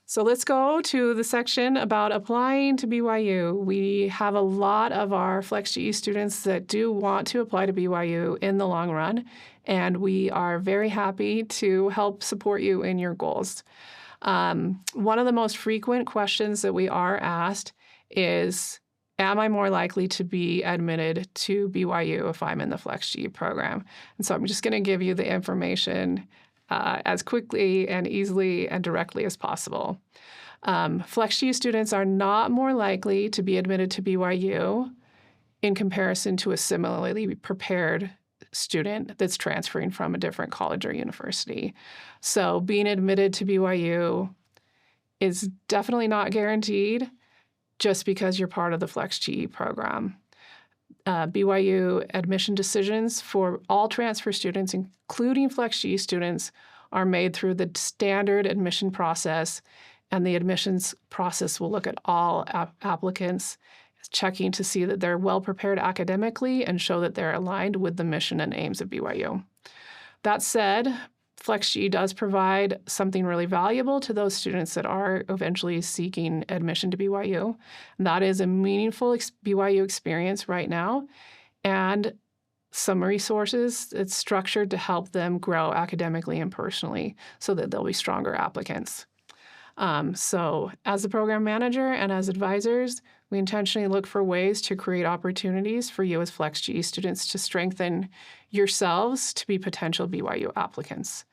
So let's go to the section about applying to BYU. We have a lot of our FlexGE students that do want to apply to BYU in the long run, and we are very happy to help support you in your goals. One of the most frequent questions that we are asked is, am I more likely to be admitted to BYU if I'm in the FlexGE program? And so I'm just going to give you the information as quickly and easily and directly as possible. FlexGE students are not more likely to be admitted to BYU in comparison to a similarly prepared student that's transferring from a different college or university. So being admitted to BYU is definitely not guaranteed just because you're part of the FlexGE program. BYU admission decisions for all transfer students, including FlexGE students, are made through the standard admission process, and the admissions process will look at all applicants, checking to see that they're well prepared academically and show that they're aligned with the mission and aims of BYU. That said, FlexGE does provide something really valuable to those students that are eventually seeking admission to BYU. And that is a meaningful BYU experience right now and some resources that's structured to help them grow academically and personally so that they'll be stronger applicants. So as the program manager and as advisors, we intentionally look for ways to create opportunities for you as FlexGE students to strengthen yourselves to be potential BYU applicants.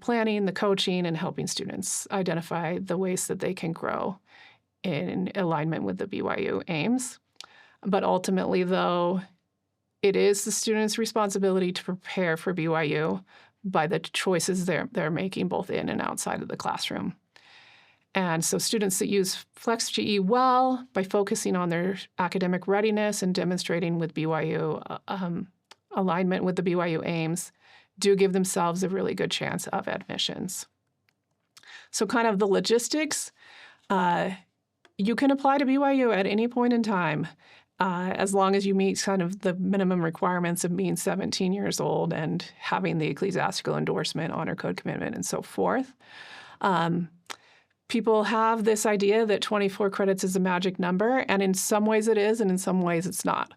Planning, the coaching, and helping students identify the ways that they can grow in alignment with the BYU aims. But ultimately, though, it is the student's responsibility to prepare for BYU by the choices they're making both in and outside of the classroom. And so students that use FlexGE well by focusing on their academic readiness and demonstrating with BYU alignment with the BYU aims do give themselves a really good chance of admissions. So kind of the logistics, you can apply to BYU at any point in time as long as you meet kind of the minimum requirements of being 17 years old and having the ecclesiastical endorsement, honor code commitment, and so forth. People have this idea that 24 credits is a magic number, and in some ways it is, and in some ways it's not.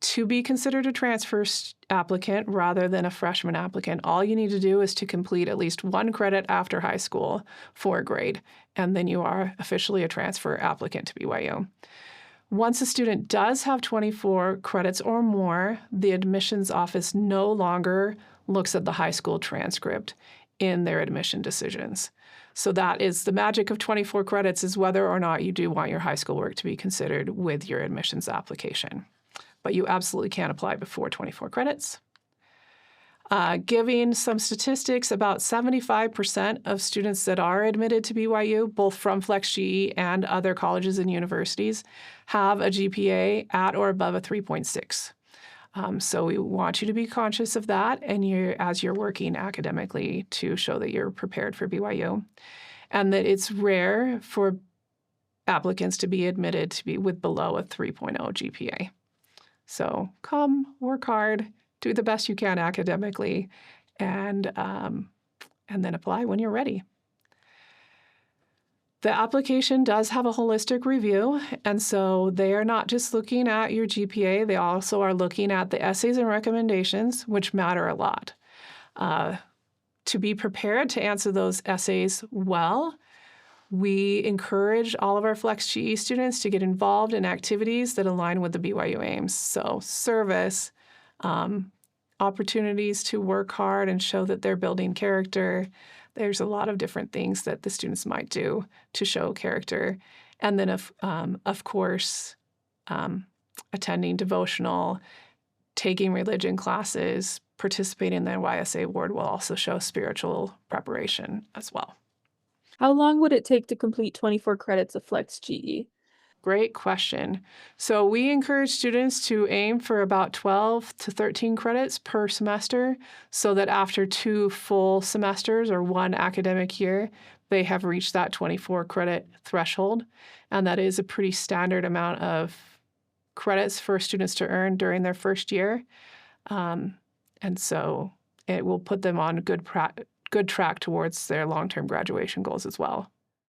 To be considered a transfer applicant rather than a freshman applicant, all you need to do is to complete at least one credit after high school for a grade, and then you are officially a transfer applicant to BYU. Once a student does have 24 credits or more, the admissions office no longer looks at the high school transcript in their admission decisions. So that is the magic of 24 credits, is whether or not you do want your high school work to be considered with your admissions application. But you absolutely can apply before 24 credits. Giving some statistics, about 75% of students that are admitted to BYU, both from FlexGE and other colleges and universities, have a GPA at or above a 3.6. So we want you to be conscious of that and as you're working academically to show that you're prepared for BYU, and that it's rare for applicants to be admitted to be with below a 3.0 GPA. So come, work hard, do the best you can academically, and then apply when you're ready. The application does have a holistic review, and so they are not just looking at your GPA, they also are looking at the essays and recommendations, which matter a lot. To be prepared to answer those essays well, we encourage all of our FlexGE students to get involved in activities that align with the BYU aims. So service, opportunities to work hard and show that they're building character. There's a lot of different things that the students might do to show character. And then, of course, attending devotional, taking religion classes, participating in the YSA award will also show spiritual preparation as well. How long would it take to complete 24 credits of FlexGE? Great question. So we encourage students to aim for about 12 to 13 credits per semester so that after 2 full semesters or 1 academic year, they have reached that 24 credit threshold. And that is a pretty standard amount of credits for students to earn during their first year. And so it will put them on good good track towards their long-term graduation goals as well.